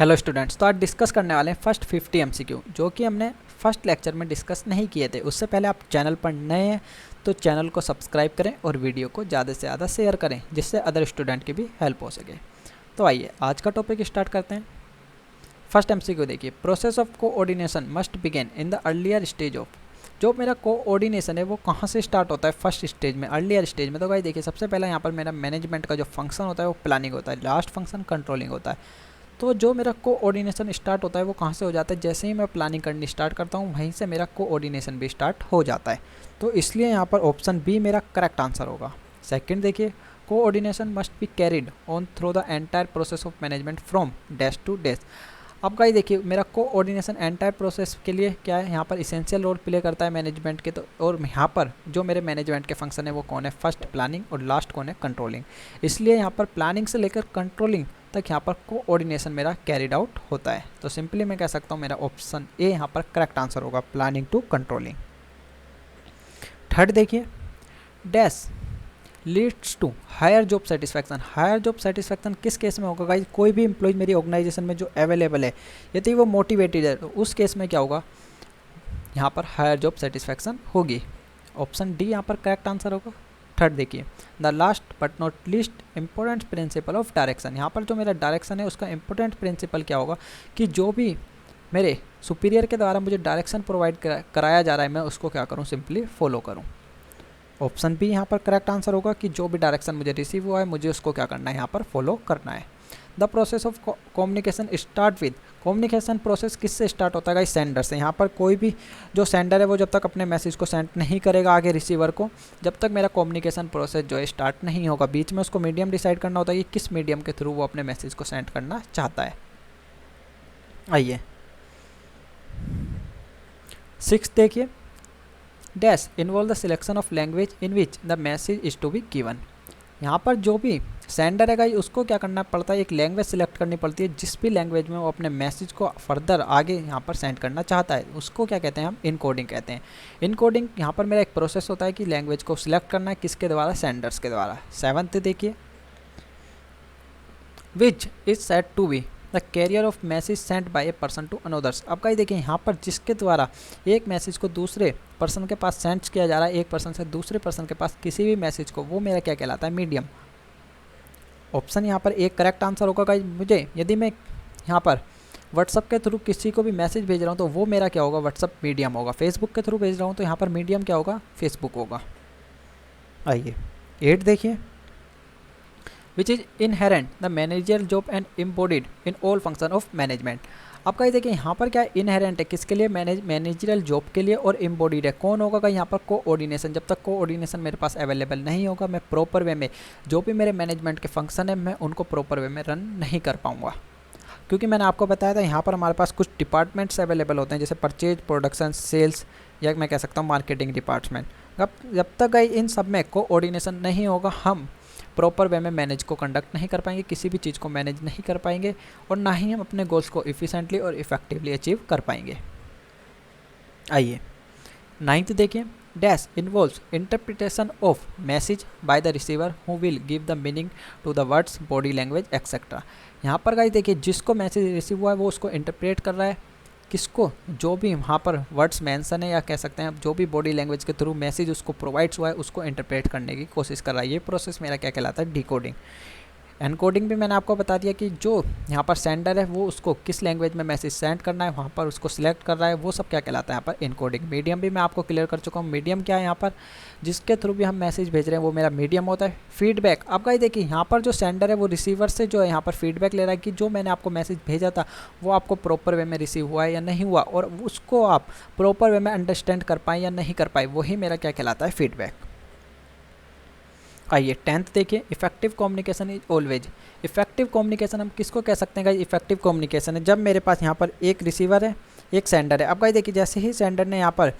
Hello students, तो आज discuss करने वाले हैं फर्स्ट 50 एमसीक्यू जो कि हमने फर्स्ट लेक्चर में डिस्कस नहीं किए थे। उससे पहले आप चैनल पर नए हैं तो चैनल को सब्सक्राइब करें और वीडियो को ज़्यादा से ज़्यादा शेयर करें जिससे अदर स्टूडेंट की भी हेल्प हो सके। तो आइए आज का टॉपिक स्टार्ट करते हैं। फर्स्ट एमसीक्यू देखिए, process of coordination must begin in the earlier stage of. जो मेरा कोऑर्डिनेशन है वो कहाँ से स्टार्ट होता है? फर्स्ट स्टेज में, अर्लियर स्टेज में। तो भाई देखिए, सबसे पहले यहाँ पर मेरा मैनेजमेंट का जो फंक्शन होता है वो प्लानिंग होता है, लास्ट फंक्शन कंट्रोलिंग होता है। तो जो मेरा कोऑर्डिनेशन स्टार्ट होता है वो कहाँ से हो जाता है? जैसे ही मैं प्लानिंग करनी स्टार्ट करता हूँ वहीं से मेरा कोऑर्डिनेशन भी स्टार्ट हो जाता है। तो इसलिए यहाँ पर ऑप्शन बी मेरा करेक्ट आंसर होगा। सेकंड देखिए, coordination must be carried on through the entire process of management from dash to dash. अब गाइस देखिए, मेरा कोऑर्डिनेशन एंटायर प्रोसेस के लिए क्या है, यहाँ पर इसेंशियल रोल प्ले करता है मैनेजमेंट के। तो और यहाँ पर जो मेरे मैनेजमेंट के फंक्शन है वो कौन है? फर्स्ट प्लानिंग और लास्ट कौन है? कंट्रोलिंग। इसलिए यहाँ पर प्लानिंग से लेकर कंट्रोलिंग तक यहाँ पर कोऑर्डिनेशन मेरा कैरिड आउट होता है। तो सिंपली मैं कह सकता हूँ मेरा ऑप्शन ए यहाँ पर करेक्ट आंसर होगा, प्लानिंग टू कंट्रोलिंग। थर्ड देखिए, dash leads to higher job satisfaction. Higher job satisfaction किस केस में होगा गाइस? कोई भी एम्प्लॉय मेरी ऑर्गेनाइजेशन में जो अवेलेबल है यदि वो मोटिवेटेड है तो उस केस में क्या होगा? यहाँ पर हायर जॉब सेटिस्फैक्शन होगी। ऑप्शन डी यहाँ पर करेक्ट आंसर होगा। थर्ड देखिए, the last but not least important principle of direction. यहाँ पर जो मेरा डायरेक्शन है उसका इंपॉर्टेंट प्रिंसिपल क्या होगा कि जो भी मेरे सुपीरियर के द्वारा मुझे डायरेक्शन प्रोवाइड कराया जा रहा है मैं उसको क्या करूँ? सिंपली फॉलो करूँ। ऑप्शन बी यहाँ पर करेक्ट आंसर होगा कि जो भी डायरेक्शन मुझे रिसीव हुआ है मुझे उसको क्या करना है? यहाँ पर फॉलो करना है। The process of communication start with. Communication process किससे स्टार्ट होता है? सेंडर से। यहाँ पर कोई भी जो सेंडर है वो जब तक अपने मैसेज को सेंड नहीं करेगा आगे रिसीवर को, जब तक मेरा कम्युनिकेशन प्रोसेस जो है स्टार्ट नहीं होगा। बीच में उसको मीडियम डिसाइड करना होता है कि किस मीडियम के थ्रू वो अपने मैसेज को सेंड करना चाहता है। आइए सिक्स देखिए, dash involve the selection of language in which the message is to be given. यहाँ पर जो भी सेंडर है गाइस उसको क्या करना पड़ता है? एक लैंग्वेज सिलेक्ट करनी पड़ती है जिस भी लैंग्वेज में वो अपने मैसेज को फर्दर आगे यहाँ पर सेंड करना चाहता है। उसको क्या कहते हैं? हम इनकोडिंग कहते हैं। इनकोडिंग यहाँ पर मेरा एक प्रोसेस होता है कि लैंग्वेज को सिलेक्ट करना है किसके द्वारा? सेंडर्स के द्वारा। सेवंथ देखिए, which is said to be the carrier of message send by a person to another's. अब गाइस देखिए, यहाँ पर जिसके द्वारा एक मैसेज को दूसरे पर्सन के पास सेंड किया जा रहा है, एक पर्सन से दूसरे पर्सन के पास किसी भी मैसेज को, वो मेरा क्या कहलाता है? मीडियम। ऑप्शन यहाँ पर एक करेक्ट आंसर होगा गाइस। मुझे यदि मैं यहाँ पर व्हाट्सअप के थ्रू किसी को भी मैसेज भेज रहा हूँ तो वो मेरा क्या होगा? व्हाट्सअप मीडियम होगा। फेसबुक के थ्रू भेज रहा हूँ तो यहाँ पर मीडियम क्या होगा? फेसबुक होगा। आइए 8 देखिए, which is inherent the managerial job and embodied in all function of management. आपका ये देखिए, यहाँ पर क्या इनहेरेंट है? किसके लिए? मैनेजरियल जॉब के लिए। और एम्बॉडीड है कौन होगा? यहाँ पर कोऑर्डिनेशन। जब तक कोऑर्डिनेशन मेरे पास अवेलेबल नहीं होगा मैं प्रॉपर वे में जो भी मेरे मैनेजमेंट के फंक्शन है मैं उनको प्रॉपर वे में रन नहीं कर पाऊँगा। क्योंकि मैंने आपको बताया था यहाँ पर हमारे पास कुछ डिपार्टमेंट्स अवेलेबल होते हैं जैसे परचेज, प्रोडक्शन, सेल्स, या मैं कह सकता हूँ मार्केटिंग डिपार्टमेंट। जब तक इन सब में कोऑर्डिनेशन नहीं होगा हम प्रॉपर वे में मैनेज को कंडक्ट नहीं कर पाएंगे, किसी भी चीज़ को मैनेज नहीं कर पाएंगे और ना ही हम अपने गोल्स को इफ़िशेंटली और इफेक्टिवली अचीव कर पाएंगे। आइए 9th देखिए, dash involves interpretation of message by the receiver who will give the meaning to the words, body language etcetera. यहाँ पर गाइस देखिए, जिसको मैसेज रिसीव हुआ है वो उसको इंटरप्रेट कर रहा है। किसको? जो भी वहाँ पर वर्ड्स मेंशन है या कह सकते हैं जो भी बॉडी लैंग्वेज के थ्रू मैसेज उसको प्रोवाइड्स हुआ है उसको इंटरप्रेट करने की कोशिश कर रहा है। ये प्रोसेस मेरा क्या कहलाता है? डिकोडिंग। एनकोडिंग भी मैंने आपको बता दिया कि जो यहाँ पर सेंडर है वो उसको किस लैंग्वेज में मैसेज सेंड करना है वहाँ पर उसको सिलेक्ट कर रहा है, वो सब क्या कहलाता है यहाँ पर? इनकोडिंग। मीडियम भी मैं आपको क्लियर कर चुका हूँ। मीडियम क्या है? यहाँ पर जिसके थ्रू भी हम मैसेज भेज रहे हैं वो मेरा मीडियम होता है। फीडबैक, आप गाइस देखिए यहाँ पर जो सेंडर है वो रिसीवर से जो है यहाँ पर फीडबैक ले रहा है कि जो मैंने आपको मैसेज भेजा था वो आपको प्रॉपर वे में रिसीव हुआ है या नहीं हुआ, और उसको आप प्रॉपर वे में अंडरस्टैंड कर पाए या नहीं कर पाए, वही मेरा क्या कहलाता है? फीडबैक। आइए 10th देखिए, effective communication is always. Effective communication हम किसको कह सकते हैं गाइस? इफेक्टिव कम्युनिकेशन है जब मेरे पास यहाँ पर एक रिसीवर है एक सेंडर है। अब गाइस देखिए, जैसे ही सेंडर ने यहाँ पर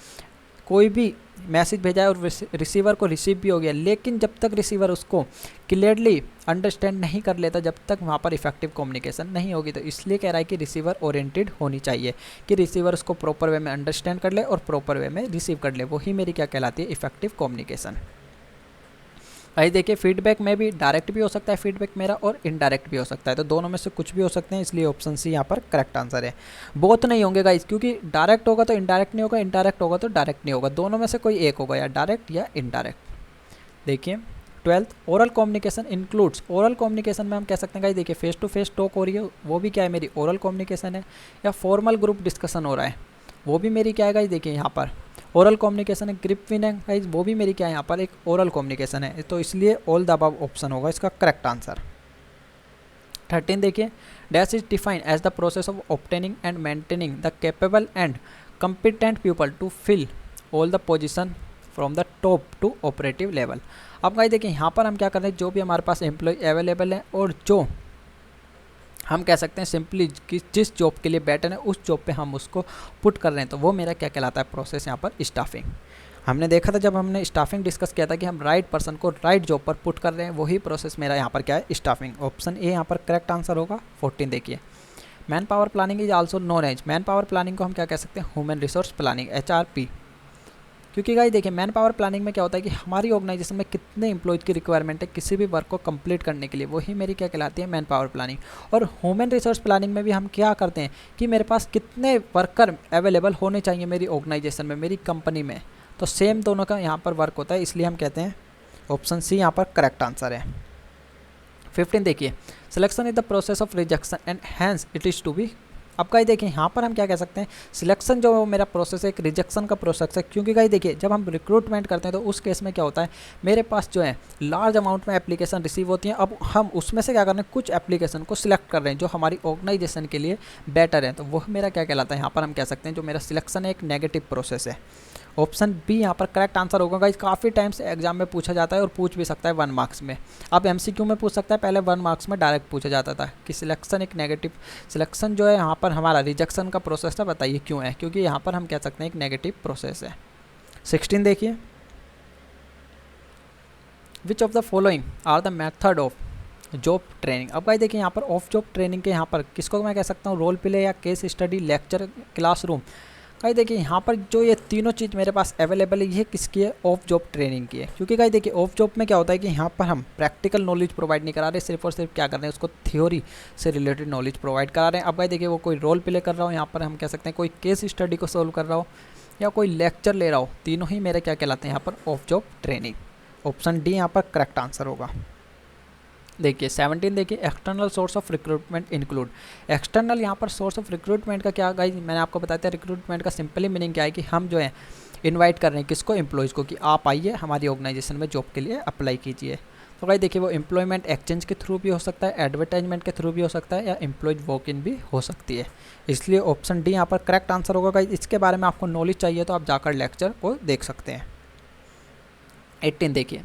कोई भी मैसेज भेजा है और रिसीवर को रिसीव भी हो गया, लेकिन जब तक रिसीवर उसको क्लियरली अंडरस्टैंड नहीं कर लेता जब तक वहाँ पर इफेक्टिव कम्युनिकेशन नहीं होगी। तो इसलिए कह रहा है कि रिसीवर ओरिएंटेड होनी चाहिए कि रिसीवर उसको प्रॉपर वे में अंडरस्टैंड कर ले और प्रॉपर वे में रिसीव कर ले, वही मेरी क्या कहलाती है? Effective communication. भाई देखिए फीडबैक में भी डायरेक्ट भी हो सकता है फीडबैक मेरा और इनडायरेक्ट भी हो सकता है, तो दोनों में से कुछ भी हो सकते हैं, इसलिए ऑप्शन सी यहाँ पर करेक्ट आंसर है। बोथ नहीं होंगे गाइस, क्योंकि डायरेक्ट होगा तो इनडायरेक्ट नहीं होगा, इनडायरेक्ट होगा तो डायरेक्ट नहीं होगा, दोनों में से कोई एक होगा, या डायरेक्ट या इनडायरेक्ट। देखिए 12th oral communication includes, oral communication में हम कह सकते हैं गाइस देखिए फेस टू फेस टॉक हो रही है, वो भी क्या है मेरी ओरल कम्युनिकेशन है, या फॉर्मल ग्रुप डिस्कशन हो रहा है, वो भी मेरी क्या है गाइस देखिए यहाँ पर ओरल कम्युनिकेशन है। ग्रिप विन है गाइस, वो भी मेरी क्या है यहाँ पर एक ओरल कम्युनिकेशन है, तो इसलिए ऑल द अबव ऑप्शन होगा इसका करेक्ट आंसर। 13 देखिए dash is defined as the process of obtaining and maintaining the capable and competent people to fill all the position from the top to operative level. अब guys देखिए यहाँ पर हम क्या कर रहे हैं, जो भी हमारे पास एम्प्लॉय अवेलेबल है और जो हम कह सकते हैं सिंपली कि जिस जॉब के लिए बेटर है उस जॉब पे हम उसको पुट कर रहे हैं, तो वो मेरा क्या कहलाता है प्रोसेस यहाँ पर स्टाफिंग। हमने देखा था जब हमने स्टाफिंग डिस्कस किया था कि हम राइट पर्सन को राइट जॉब पर पुट कर रहे हैं, वही प्रोसेस मेरा यहाँ पर क्या है स्टाफिंग। ऑप्शन ए यहाँ पर करेक्ट आंसर होगा। 14 देखिए man power planning is also known as, man power planning को हम क्या कह सकते हैं ह्यूमन रिसोर्स प्लानिंग HRP। क्योंकि गाइस देखिए मैन पावर प्लानिंग में क्या होता है कि हमारी ऑर्गेनाइजेशन में कितने एम्प्लॉयज़ की रिक्वायरमेंट है किसी भी वर्क को कंप्लीट करने के लिए, वही मेरी क्या कहलाती है मैन पावर प्लानिंग। और ह्यूमन रिसोर्स प्लानिंग में भी हम क्या करते हैं कि मेरे पास कितने वर्कर अवेलेबल होने चाहिए मेरी ऑर्गेनाइजेशन में, मेरी कंपनी में, तो सेम दोनों का यहाँ पर वर्क होता है, इसलिए हम कहते हैं ऑप्शन सी यहाँ पर करेक्ट आंसर है। 15 देखिए selection is the process of rejection and hence it is to be. अब गाइस देखिए यहाँ पर हम क्या कह सकते हैं सिलेक्शन जो मेरा प्रोसेस है एक रिजेक्शन का प्रोसेस है, क्योंकि गाइस देखिए जब हम रिक्रूटमेंट करते हैं तो उस केस में क्या होता है मेरे पास जो है लार्ज अमाउंट में एप्लीकेशन रिसीव होती हैं। अब हम उसमें से क्या कर रहे हैं कुछ एप्लीकेशन को सिलेक्ट कर रहे हैं जो हमारी ऑर्गेनाइजेशन के लिए बेटर है, तो वो मेरा क्या कहलाता है यहाँ पर हम कह सकते हैं जो मेरा सिलेक्शन है एक नेगेटिव प्रोसेस है। ऑप्शन बी यहाँ पर करेक्ट आंसर होगा गाइस। काफ़ी टाइम से एग्जाम में पूछा जाता है और पूछ भी सकता है 1 मार्क्स में, अब MCQ में पूछ सकता है, पहले 1 मार्क्स में डायरेक्ट पूछा जाता था कि सिलेक्शन एक नेगेटिव, सिलेक्शन जो है यहाँ पर हमारा रिजेक्शन का प्रोसेस है, बताइए क्यों है, क्योंकि यहाँ पर हम कह सकते हैं एक नेगेटिव प्रोसेस है। 16 देखिए which of the following are the method of job training. अब भाई देखिए यहाँ पर ऑफ जॉब ट्रेनिंग के यहाँ पर किसको मैं कह सकता हूँ रोल प्ले या केस स्टडी लेक्चर क्लासरूम। भाई देखिए यहाँ पर जो ये तीनों चीज़ मेरे पास अवेलेबल है ये किसकी है ऑफ जॉब ट्रेनिंग की है, क्योंकि भाई देखिए ऑफ जॉब में क्या होता है कि यहाँ पर हम प्रैक्टिकल नॉलेज प्रोवाइड नहीं करा रहे, सिर्फ और सिर्फ क्या कर रहे हैं उसको थ्योरी से रिलेटेड नॉलेज प्रोवाइड करा रहे हैं। अब भाई देखिए वो कोई रोल प्ले कर रहा हो, यहाँ पर हम कह सकते हैं कोई केस स्टडी को सोल्व कर रहा हो या कोई लेक्चर ले रहा हो, तीनों ही मेरे क्या कहलाते हैं यहाँ पर of job training. Option D यहाँ पर करेक्ट आंसर होगा। देखिए 17 देखिए external source of recruitment include. External यहाँ पर सोर्स ऑफ रिक्रूटमेंट का क्या गाइस मैंने आपको बताया था, रिक्रूटमेंट का सिंपली मीनिंग क्या है कि हम जो है इनवाइट कर रहे हैं किसको एम्प्लॉयज़ को कि आप आइए हमारी ऑर्गेनाइजेशन में जॉब के लिए अप्लाई कीजिए। तो गाइस देखिए वो एम्प्लॉयमेंट एक्सचेंज के थ्रू भी हो सकता है, एडवर्टाइजमेंट के थ्रू भी हो सकता है, या एम्प्लॉयज वॉक इन भी हो सकती है, इसलिए ऑप्शन डी यहाँ पर करेक्ट आंसर होगा। गाइस इसके बारे में आपको नॉलेज चाहिए तो आप जाकर लेक्चर को देख सकते हैं। 18 देखिए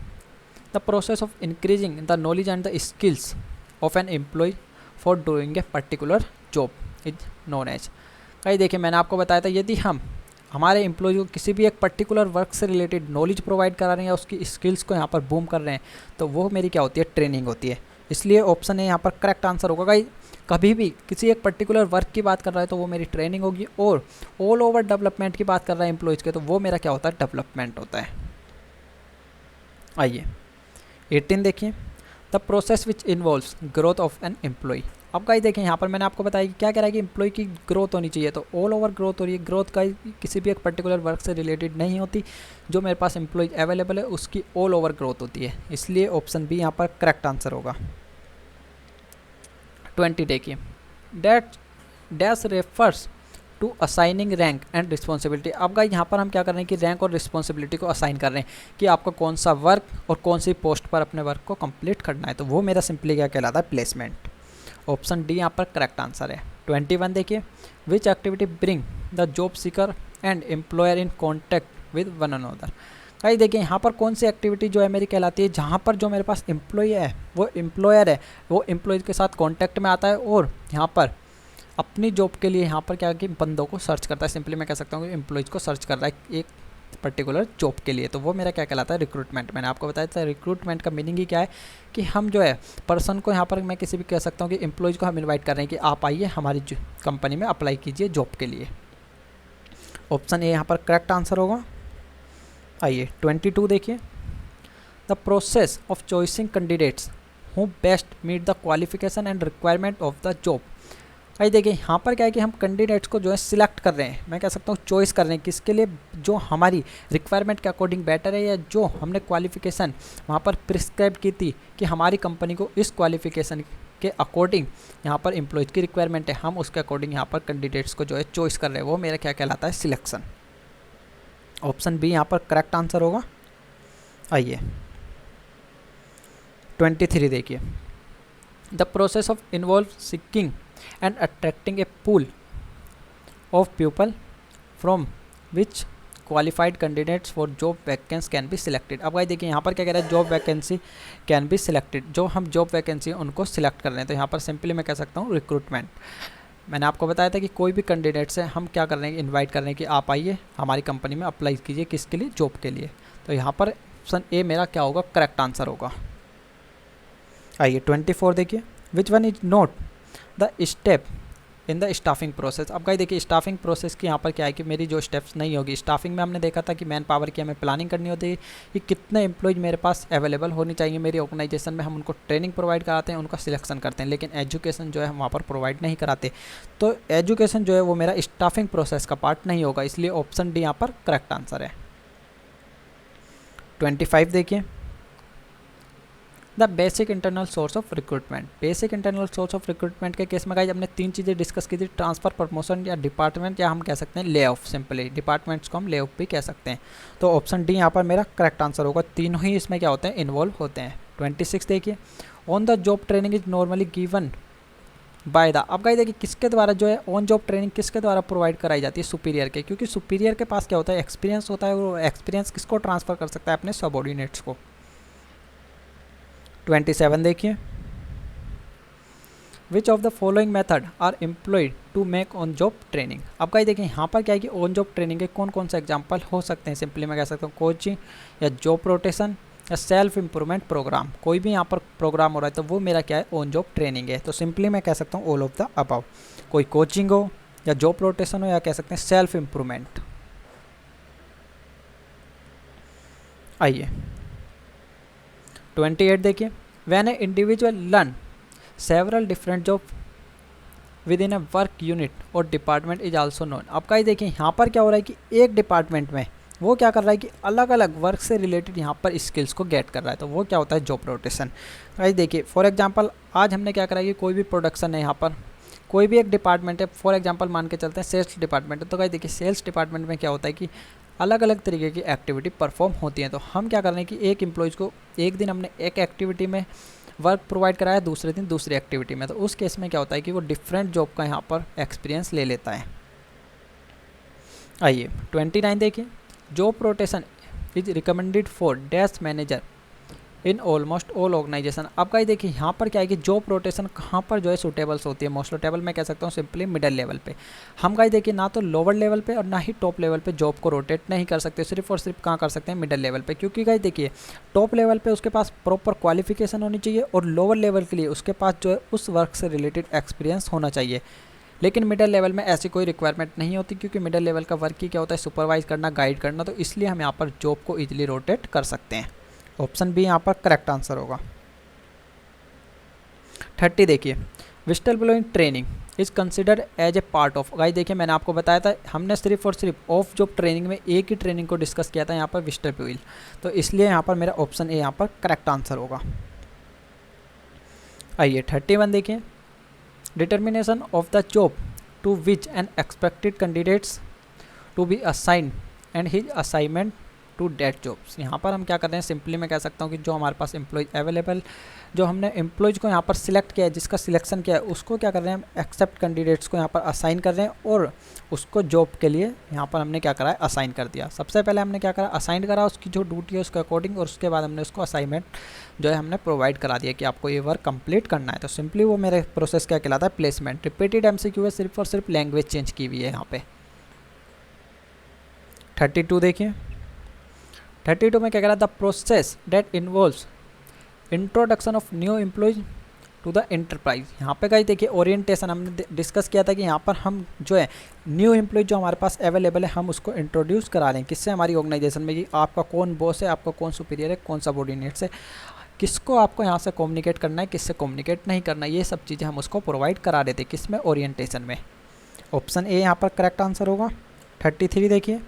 the process of increasing the knowledge and the skills of an employee for doing a particular job is known as. कहीं देखिए मैंने आपको बताया था यदि हम हमारे एम्प्लॉय को किसी भी एक पर्टिकुलर वर्क से रिलेटेड नॉलेज प्रोवाइड करा रहे हैं या उसकी स्किल्स को यहाँ पर बूम कर रहे हैं तो वो मेरी क्या होती है ट्रेनिंग होती है, इसलिए ऑप्शन ए यहाँ पर करेक्ट आंसर होगा। गाइस कभी भी किसी एक पर्टिकुलर वर्क की बात कर रहा है तो वो मेरी ट्रेनिंग होगी, और ऑल ओवर डेवलपमेंट की बात कर रहा है एम्प्लॉयज़ के तो वो मेरा क्या होता है डेवलपमेंट होता है। आइए 18 देखिए the process which involves growth of an employee. अब गाइस देखें यहाँ पर मैंने आपको बताया कि क्या कह रहा है कि एम्प्लॉय की ग्रोथ होनी चाहिए, तो ऑल ओवर ग्रोथ हो रही है। ग्रोथ का किसी भी एक पर्टिकुलर वर्क से रिलेटेड नहीं होती, जो मेरे पास एम्प्लॉय अवेलेबल है उसकी ऑल ओवर ग्रोथ होती है, इसलिए ऑप्शन बी यहाँ पर करेक्ट आंसर होगा। 20 देखिए dash refers to assigning rank and responsibility. अब गाइस यहाँ पर हम क्या कर रहे हैं कि रैंक और रिस्पॉन्सिबिलिटी को असाइन कर रहे हैं कि आपको कौन सा वर्क और कौन सी पोस्ट पर अपने वर्क को कंप्लीट करना है, तो वो मेरा सिंपली क्या कहलाता है प्लेसमेंट। ऑप्शन डी यहाँ पर करेक्ट आंसर है। 21 देखिए which activity bring the job seeker and employer in contact with one another. Guys देखिए यहाँ पर कौन सी एक्टिविटी जो है मेरी कहलाती है जहाँ पर जो मेरे पास एम्प्लॉय है वो एम्प्लॉयर है वो एम्प्लॉय के साथ कॉन्टैक्ट में आता है और यहाँ पर अपनी जॉब के लिए यहाँ पर क्या कि बंदों को सर्च करता है, सिंपली मैं कह सकता हूँ कि एम्प्लॉयज़ को सर्च कर रहा है एक पर्टिकुलर जॉब के लिए, तो वो मेरा क्या कहलाता है रिक्रूटमेंट। मैंने आपको बताया था रिक्रूटमेंट का मीनिंग ही क्या है कि हम जो है पर्सन को यहाँ पर मैं किसी भी कह सकता हूँ कि एम्प्लॉयज़ को हम इन्वाइट कर रहे हैं कि आप आइए हमारी कंपनी में अप्लाई कीजिए जॉब के लिए। ऑप्शन ए यहाँ पर करेक्ट आंसर होगा। आइए 22 देखिए the process of choicing candidates who best meet the qualification and requirement of the job. भाई देखिए यहाँ पर क्या है कि हम कैंडिडेट्स को जो है सिलेक्ट कर रहे हैं, मैं कह सकता हूँ चॉइस कर रहे हैं किसके लिए, जो हमारी रिक्वायरमेंट के अकॉर्डिंग बेटर है, या जो हमने क्वालिफिकेशन वहाँ पर प्रिस्क्राइब की थी कि हमारी कंपनी को इस क्वालिफिकेशन के अकॉर्डिंग यहाँ पर एम्प्लॉयज़ की रिक्वायरमेंट है, हम उसके अकॉर्डिंग यहाँ पर कैंडिडेट्स को जो है चॉइस कर रहे हैं, वो मेरा क्या कहलाता है, सिलेक्शन। ऑप्शन बी यहाँ पर करेक्ट आंसर होगा। आइए 23 देखिए, the process of involve seeking and attracting A pool of people from which qualified candidates for job vacancy can be selected. अब भाई देखिए यहाँ पर क्या कह रहा है, job vacancy can be selected, जो हम जॉब वैकेंसी उनको सिलेक्ट कर रहे हैं, तो यहाँ पर सिंपली मैं कह सकता हूँ रिक्रूटमेंट। मैंने आपको बताया था कि कोई भी कैंडिडेट से हम क्या कर रहे हैं, इनवाइट कर रहे हैं कि आप आइए हमारी कंपनी में अप्लाई कीजिए, किसके लिए, जॉब के लिए। तो यहाँ पर ऑप्शन ए मेरा क्या होगा, करेक्ट आंसर होगा। आइए 24 देखिए, which one is not the step in the staffing process. अब गाइस देखिए स्टाफिंग प्रोसेस की यहाँ पर क्या है कि मेरी जो स्टेप्स नहीं होगी, स्टाफिंग में हमने देखा था कि मैन पावर की हमें प्लानिंग करनी होती है कि कितने एम्प्लॉयज मेरे पास अवेलेबल होनी चाहिए मेरी ऑर्गेनाइजेशन में, हम उनको ट्रेनिंग प्रोवाइड कराते हैं, उनका सिलेक्शन करते हैं, लेकिन एजुकेशन जो है हम वहाँ पर प्रोवाइड नहीं कराते। तो एजुकेशन जो है वो मेरा स्टाफिंग प्रोसेस का पार्ट नहीं होगा, इसलिए ऑप्शन डी यहाँ पर करेक्ट आंसर है। 25 देखिए, the basic internal source of recruitment. Basic internal source of recruitment के केस में गाइस हमने 3 चीज़ें डिस्कस की थी, ट्रांसफर, प्रमोशन या डिपार्टमेंट, या हम कह सकते हैं ले ऑफ। सिंपली डिपार्टमेंट्स को हम ले ऑफ भी कह सकते हैं। तो ऑप्शन डी यहाँ पर मेरा करेक्ट आंसर होगा, तीनों ही इसमें क्या होते हैं, इन्वॉल्व होते हैं। 26 देखिए, on the job training is normally given by the. अब गाइस देखिए किसके द्वारा जो है ऑन जॉब ट्रेनिंग किसके द्वारा प्रोवाइड कराई जाती है, सुपीरियर के, क्योंकि सुपीरियर के पास क्या होता है, एक्सपीरियंस होता है, वो एक्सपीरियंस किसको ट्रांसफर कर सकता है, अपने सबऑर्डिनेट्स को। 27 देखिए, which of the following method are employed to make on job training. अब गाइस देखिए यहाँ पर क्या है कि ऑन जॉब ट्रेनिंग के कौन कौन से एग्जांपल हो सकते हैं। सिंपली मैं कह सकता हूँ कोचिंग या जॉब रोटेशन या सेल्फ इम्प्रूवमेंट प्रोग्राम। कोई भी यहाँ पर प्रोग्राम हो रहा है तो वो मेरा क्या है, ऑन जॉब ट्रेनिंग है। तो सिंपली मैं कह सकता हूँ ऑल ऑफ द अबव, कोई कोचिंग हो या जॉब रोटेशन हो या कह सकते हैं सेल्फ इम्प्रूवमेंट। आइए 28 देखिए, when A individual learn several different job with in a work unit और डिपार्टमेंट इज आल्सो नोन। अब का देखिए यहाँ पर क्या हो रहा है कि एक डिपार्टमेंट में वो क्या कर रहा है कि अलग अलग वर्क से रिलेटेड यहाँ पर स्किल्स को गेट कर रहा है, तो वो क्या होता है, जॉब रोटेशन। गाइस देखिए फॉर एग्जांपल आज हमने क्या करा कि कोई भी प्रोडक्शन है, यहाँ पर कोई भी एक डिपार्टमेंट है, फॉर एग्जांपल मान के चलते हैं सेल्स डिपार्टमेंट है। तो गाइस देखिए सेल्स डिपार्टमेंट में क्या होता है कि अलग अलग तरीके की एक्टिविटी परफॉर्म होती हैं। तो हम क्या कर रहे हैं कि एक एम्प्लॉयज़ को एक दिन हमने एक एक्टिविटी में वर्क प्रोवाइड कराया, दूसरे दिन दूसरी एक्टिविटी में, तो उस केस में क्या होता है कि वो डिफरेंट जॉब का यहाँ पर एक्सपीरियंस ले लेता है। आइए 29 देखिए, job rotation is recommended for desk manager in almost all organization. अब गाइस देखिए यहाँ पर क्या है कि जॉब रोटेशन कहाँ पर जो है सूटेबल्स होती है, मोस्ट सूटेबल मैं कह सकता हूँ सिंपली मिडिल लेवल पे। हम गाइस देखिए ना तो लोअर लेवल पे और ना ही टॉप लेवल पे जॉब को रोटेट नहीं कर सकते, सिर्फ और सिर्फ कहाँ कर सकते हैं, मिडिल लेवल पे। क्योंकि गाइस देखिए टॉप लेवल पे उसके पास प्रॉपर क्वालिफिकेशन होनी चाहिए और लोअर लेवल के लिए उसके पास जो है उस वर्क से रिलेटेड एक्सपीरियंस होना चाहिए। लेकिन मिडिल लेवल में ऐसी कोई रिक्वायरमेंट नहीं होती, क्योंकि मिडिल लेवल का वर्क ही क्या होता है, सुपरवाइज करना, गाइड करना, तो इसलिए हम यहाँ पर जॉब को ईजिली रोटेट कर सकते हैं। ऑप्शन बी यहाँ पर करेक्ट आंसर होगा। 30 देखिए, whistle blowing training is considered as a part of. Guys देखिए मैंने आपको बताया था, हमने सिर्फ और सिर्फ ऑफ जॉब ट्रेनिंग में एक ही ट्रेनिंग को डिस्कस किया था यहाँ पर, विस्टल ब्लोइंग, तो इसलिए यहाँ पर मेरा ऑप्शन ए यहाँ पर करेक्ट आंसर होगा। आइए 31 देखिए, determination of the job to which an expected candidates to be assign and his assignment to that jobs. यहाँ पर हम क्या कर रहे हैं, सिंपली मैं कह सकता हूँ कि जो हमारे पास एम्प्लॉयज अवेलेबल, जो हमने एम्प्लॉयज को यहाँ पर सिलेक्ट किया है, जिसका सिलेक्शन किया है, उसको क्या कर रहे हैं हम एक्सेप्ट कैंडिडेट्स को यहाँ पर असाइन कर रहे हैं और उसको जॉब के लिए यहाँ पर हमने क्या करा है, असाइन कर दिया। सबसे पहले हमने क्या करा, असाइन करा उसकी जो ड्यूटी है उसके अकॉर्डिंग, और उसके बाद हमने उसको असाइनमेंट जो है हमने प्रोवाइड करा दिया कि आपको ये वर्क कंप्लीट करना है। तो सिंपली वो मेरे प्रोसेस क्या कहलाता है, प्लेसमेंट। रिपीटेड MCQ है, सिर्फ और सिर्फ लैंग्वेज चेंज की हुई है यहाँ पे। 32 देखिए, 32 में क्या कह रहा है, the process that involves introduction of new employees to the enterprise. यहाँ पे गाइस देखिए ओरिएंटेशन हमने डिस्कस किया था कि यहाँ पर हम जो है न्यू एम्प्लॉय जो हमारे पास अवेलेबल है हम उसको इंट्रोड्यूस करा लें किससे, हमारी ऑर्गेनाइजेशन में, कि आपका कौन बॉस है, आपका कौन सुपीरियर है, कौन सबऑर्डिनेट्स है, किसको आपको यहाँ से कम्युनिकेट करना है, किससे कम्युनिकेट नहीं करना है, ये सब चीज़ें हम उसको प्रोवाइड करा देते किस में, ओरिएंटेशन में। ऑप्शन ए यहाँ पर करेक्ट आंसर होगा। 33 देखिए,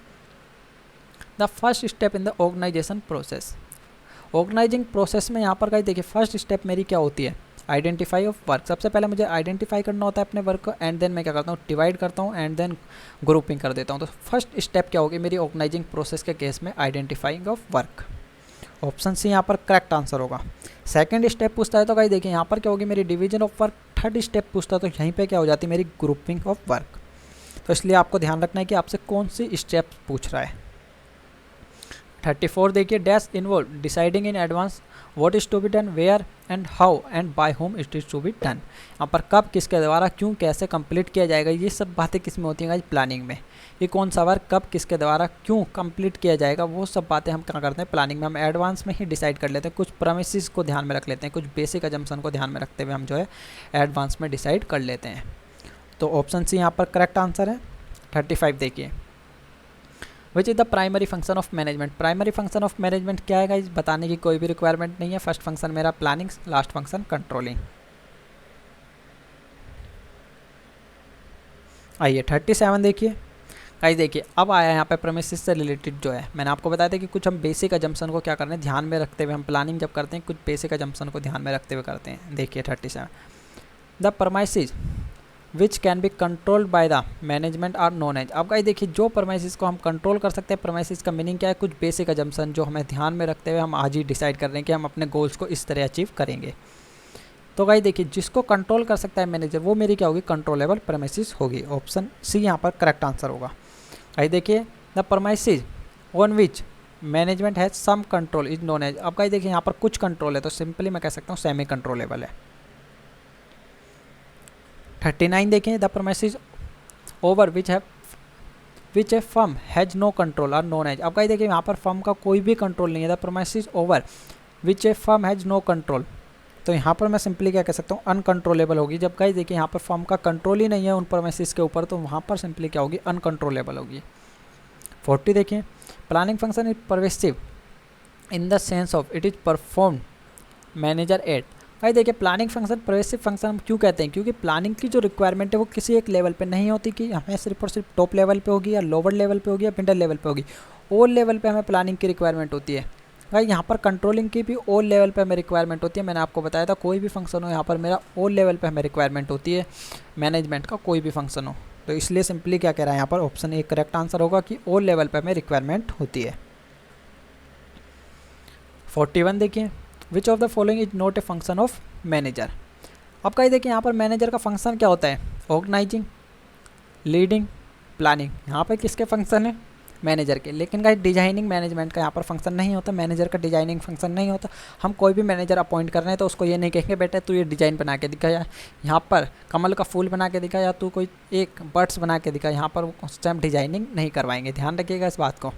the first step in the organization process. Organizing process में यहाँ पर गाइस देखिए फर्स्ट स्टेप मेरी क्या होती है, आइडेंटिफाई ऑफ वर्क। सबसे पहले मुझे आइडेंटिफाई करना होता है अपने वर्क को, एंड देन मैं क्या करता हूँ, डिवाइड करता हूँ एंड देन ग्रुपिंग कर देता हूँ। तो फर्स्ट स्टेप क्या होगी मेरी ऑर्गेनाइजिंग प्रोसेस के केस में, identifying of work. Option C यहाँ पर करेक्ट आंसर होगा। सेकंड स्टेप पूछता है तो गाइस देखिए यहाँ पर क्या होगी मेरी division of work. Third step पूछता है तो यहीं पे क्या हो जाती है मेरी ग्रुपिंग ऑफ वर्क। तो इसलिए आपको ध्यान रखना है कि आपसे कौन सी स्टेप पूछ रहा है। 34 देखिए, dash involve deciding in advance what is to be done, where and how and by whom it is to be done. यहाँ पर कब, किसके द्वारा, क्यों, कैसे कंप्लीट किया जाएगा, ये सब बातें किस में होती हैं गाइस, प्लानिंग में। ये कौन सा वर्क कब, किसके द्वारा, क्यों कंप्लीट किया जाएगा, वो सब बातें हम क्या करते हैं प्लानिंग में, हम एडवांस में ही डिसाइड कर लेते हैं। कुछ प्रेमिसेस को ध्यान में रख लेते हैं, कुछ बेसिक अजम्पशन को ध्यान में रखते हुए हम जो है एडवांस में डिसाइड कर लेते हैं। तो ऑप्शन सी यहाँ पर करेक्ट आंसर है। 35 देखिए, which is the primary function of management. Primary function of management क्या है गाइस, बताने की कोई भी रिक्वायरमेंट नहीं है। फर्स्ट फंक्शन मेरा प्लानिंग, लास्ट फंक्शन कंट्रोलिंग। आइए 37 देखिए गाइस, देखिए अब आया यहाँ पे प्रेमिसेस से रिलेटेड जो है, मैंने आपको बताया था कि कुछ हम बेसिक अजम्पशन को क्या करते हैं ध्यान में रखते हुए, हम प्लानिंग जब करते हैं कुछ बेसिक अजम्पशन को ध्यान में रखते हुए करते हैं। देखिए 37, the premises which can be controlled by the management are known as. अब गाइस देखिए जो प्रेमिसेस को हम कंट्रोल कर सकते हैं, प्रेमिसेस का मीनिंग क्या है, कुछ बेसिक अजम्पशन जो हमें ध्यान में रखते हुए हम आज ही डिसाइड कर रहे हैं कि हम अपने गोल्स को इस तरह अचीव करेंगे। तो गाइस देखिए जिसको कंट्रोल कर सकता है मैनेजर, वो मेरी क्या होगी, कंट्रोलेबल प्रेमिसेस होगी। ऑप्शन सी यहाँ पर करेक्ट आंसर होगा। गाइस देखिए, the premises on which management has some control is known as. अब गाइस देखिए यहाँ पर कुछ कंट्रोल है तो सिंपली मैं कह सकता हूँ सेमी कंट्रोलेबल है। 39 देखें, the premises over which a firm has no control are known as. अब गाइस देखिए यहाँ पर फर्म का कोई भी कंट्रोल नहीं है, the premises over which a firm has no control. तो यहाँ पर मैं सिंपली क्या कह सकता हूँ, अनकंट्रोलेबल होगी। जब गाइस देखिए यहाँ पर फर्म का कंट्रोल ही नहीं है उन प्रेमिसेस के ऊपर, तो वहाँ पर सिंपली क्या होगी, अनकंट्रोलेबल होगी। 40 देखिए, planning function is pervasive in the sense of it is perform manager eight. भाई देखिए प्लानिंग फंक्शन परवेसिव फंक्शन हम क्यों कहते हैं, क्योंकि प्लानिंग की जो रिक्वायरमेंट है वो किसी एक लेवल पे नहीं होती कि हमें सिर्फ और सिर्फ टॉप लेवल पे होगी या लोअर लेवल पे होगी या मिडल लेवल पे होगी। ऑल लेवल पे हमें प्लानिंग की रिक्वायरमेंट होती है। भाई यहाँ पर कंट्रोलिंग की भी ऑल लेवल पे हमें रिक्वायरमेंट होती है। मैंने आपको बताया था कोई भी फंक्शन हो यहाँ पर मेरा ऑल लेवल पे हमें रिक्वायरमेंट होती है, मैनेजमेंट का कोई भी फंक्शन हो। तो इसलिए सिंपली क्या कह रहा है यहाँ पर, ऑप्शन ए करेक्ट आंसर होगा कि ऑल लेवल पे हमें रिक्वायरमेंट होती है। 41 देखिए, which of the following is not a function of manager. अब कहीं देखिए यहाँ पर मैनेजर का फंक्शन क्या होता है, ऑर्गेनाइजिंग, लीडिंग, प्लानिंग। यहाँ पर किसके फंक्शन है, मैनेजर के। लेकिन गाइस डिजाइनिंग मैनेजमेंट का यहाँ पर फंक्शन नहीं होता, मैनेजर का डिजाइनिंग फंक्शन नहीं होता। हम कोई भी मैनेजर अपॉइंट कर रहे हैं तो उसको ये नहीं कहेंगे बेटा तू ये डिज़ाइन बना के दिखा, या यहाँ पर कमल का फूल बना के दिखा, या तू कोई एक बर्ड्स बना के दिखा। यहाँ पर उस टाइम डिजाइनिंग नहीं करवाएंगे, ध्यान रखिएगा इस बात को।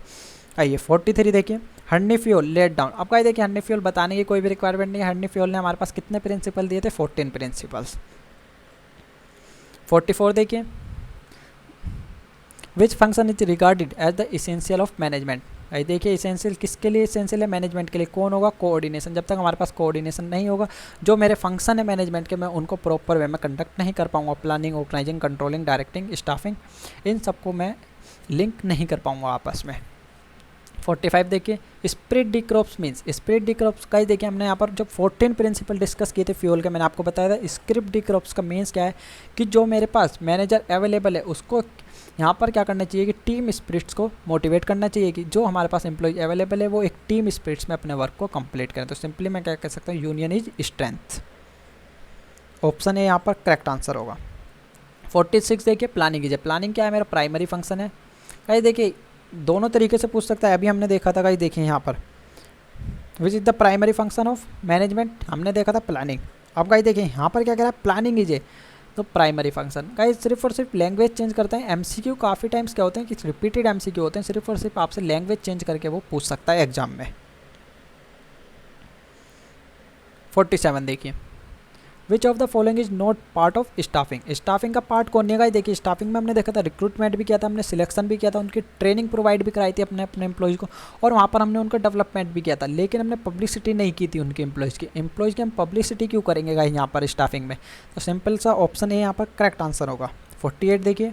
आइए 43 देखिए, हर्नी फ्यूल लेट डाउन। अब गाइस देखिए हर्नी फ्यूल बताने की कोई भी रिक्वायरमेंट नहीं है। हर्नी फ्यूल ने हमारे पास कितने प्रिंसिपल दिए थे, 14 प्रिंसिपल्स। 44 देखिए, which function is regarded as the essential of management. भाई देखिए इसेंशियल किसके लिए इसेंशियल है, मैनेजमेंट के लिए। कौन होगा, कोऑर्डिनेशन। जब तक हमारे पास कोऑर्डिनेशन नहीं होगा, जो मेरे फंक्शन है मैनेजमेंट के, मैं उनको प्रॉपर वे में कंडक्ट नहीं कर पाऊंगा। Planning, organising, controlling, directing, staffing, इन सबको मैं लिंक नहीं कर पाऊंगा आपस में। 45 देखिए, spread D crops means. Spread D crops का ही देखिए हमने यहाँ पर जब 14 प्रिंसिपल डिस्कस किए थे फ्यूल के, मैंने आपको बताया था स्क्रिप्ट डी क्रॉप्स का मीन्स क्या है कि जो मेरे पास मैनेजर अवेलेबल है उसको यहाँ पर क्या करना चाहिए कि टीम स्पिरिट्स को मोटिवेट करना चाहिए कि जो हमारे पास एम्प्लॉय अवेलेबल है वो एक टीम स्पिरिट्स में अपने वर्क को कंप्लीट करें। तो सिंपली मैं क्या कह सकता हूँ, union is strength. Option A यहाँ पर करेक्ट आंसर होगा। 46 देखिए, प्लानिंग इज। प्लानिंग क्या है, मेरा प्राइमरी फंक्शन है। गाइस देखिए दोनों तरीके से पूछ सकता है, अभी हमने देखा था गाइस देखिए यहाँ पर which is the primary function of management, हमने देखा था प्लानिंग। अब गाइस देखिए यहाँ पर क्या कह रहा है, प्लानिंग इज ए, तो प्राइमरी फंक्शन। गाइस सिर्फ और सिर्फ लैंग्वेज चेंज करते हैं। एमसीक्यू काफ़ी टाइम्स क्या होते हैं कि रिपीटेड एमसीक्यू होते हैं, सिर्फ और सिर्फ आपसे लैंग्वेज चेंज करके वो पूछ सकता है एग्जाम में। 47 देखिए, which of the following is not part of staffing. Staffing का पार्ट कौन नहीं है? देखिए स्टाफिंग में हमने देखा था रिक्रूटमेंट भी किया था, हमने सिलेक्शन भी किया था, उनकी ट्रेनिंग प्रोवाइड भी कराई थी अपने अपने एम्प्लॉयज़ को, और वहाँ पर हमने उनका डेवलपमेंट भी किया था, लेकिन हमने पब्लिसिटी नहीं की थी उनके एम्प्लॉयज़ की हम पब्लिसिटी क्यों करेंगे गाइस यहाँ पर स्टाफिंग में? तो सिंपल सा ऑप्शन ए यहाँ पर करेक्ट आंसर होगा। 48 देखिए,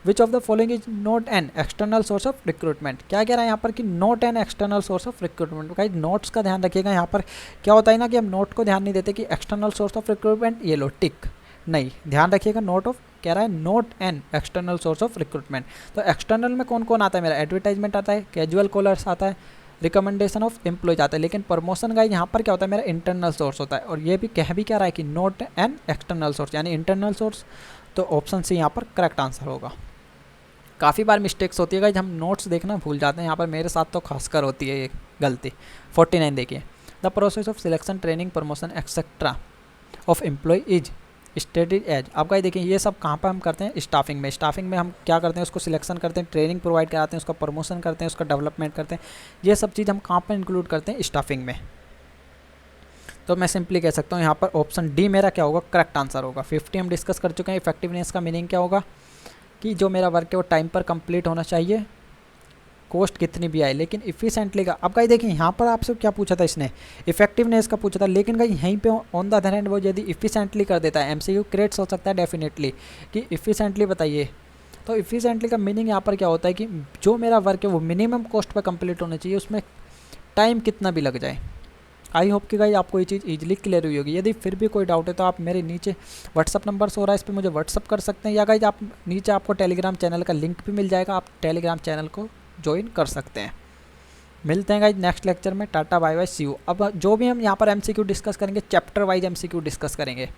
which of the following is not an external source of recruitment. क्या कह रहा है यहाँ पर कि not an external source of recruitment. Guys notes का ध्यान रखिएगा, यहाँ पर क्या होता है ना कि हम नोट को ध्यान नहीं देते कि एक्सटर्नल सोर्स ऑफ रिक्रूटमेंट, ये लो टिक, नहीं, ध्यान रखिएगा नोट ऑफ कह रहा है note an external source of recruitment. तो एक्सटर्नल में कौन कौन आता है मेरा? एडवर्टाइजमेंट आता है, कैजुअल कॉलर्स आता है, रिकमेंडेशन ऑफ एम्प्लॉयज आता है, लेकिन प्रमोशन गाइस यहाँ पर क्या होता है मेरा? इंटरनल सोर्स होता है, और ये भी कह भी क्या रहा है कि नोट एन एक्सटर्नल सोर्स यानी इंटरनल सोर्स। तो ऑप्शन सी यहाँ पर करेक्ट आंसर होगा। काफ़ी बार मिस्टेक्स होती है गाइस, हम नोट्स देखना भूल जाते हैं, यहाँ पर मेरे साथ तो खासकर होती है ये गलती। 49 देखिए, the process of selection training promotion etcetera of employee is stated as. अब गाइस देखिए ये सब कहाँ पर हम करते हैं? स्टाफिंग में। स्टाफिंग में हम क्या करते हैं? उसको सिलेक्शन करते हैं, ट्रेनिंग प्रोवाइड कराते हैं, उसका प्रमोशन करते हैं, उसका डेवलपमेंट करते हैं, ये सब चीज़ हम कहाँ पर इंक्लूड करते हैं? स्टाफिंग में। तो मैं सिंपली कह सकता हूँ यहाँ पर ऑप्शन डी मेरा क्या होगा? करेक्ट आंसर होगा। 50 हम डिस्कस कर चुके हैं। इफेक्टिवनेस का मीनिंग क्या होगा? कि जो मेरा वर्क है वो टाइम पर कंप्लीट होना चाहिए, कॉस्ट कितनी भी आए, लेकिन इफिशेंटली का। अब गाइस देखिए यहाँ पर आपसे क्या पूछा था इसने? इफेक्टिवनेस का पूछा था, लेकिन गाइस यहीं पे ऑन द अदर हैंड वो यदि इफिशेंटली कर देता है, एमसीक्यू क्रिएट्स हो सकता है डेफिनेटली कि इफिशेंटली बताइए। तो इफिशेंटली का मीनिंग यहाँ पर क्या होता है कि जो मेरा वर्क है वो मिनिमम कॉस्ट पर कंप्लीट होना चाहिए, उसमें टाइम कितना भी लग जाए। आई होप कि गाइस आपको ये चीज़ ईजिली क्लियर हुई होगी। यदि फिर भी कोई डाउट है तो आप मेरे नीचे व्हाट्सअप नंबर हो रहा है, इस पर मुझे व्हाट्सअप कर सकते हैं, या गाइस आप नीचे आपको टेलीग्राम चैनल का लिंक भी मिल जाएगा, आप टेलीग्राम चैनल को ज्वाइन कर सकते हैं। मिलते हैं गाइस नेक्स्ट लेक्चर में। Tata bye bye, see you. अब जो भी हम यहाँ पर एमसीक्यू डिस्कस करेंगे, चैप्टर वाइज एमसीक्यू डिस्कस करेंगे।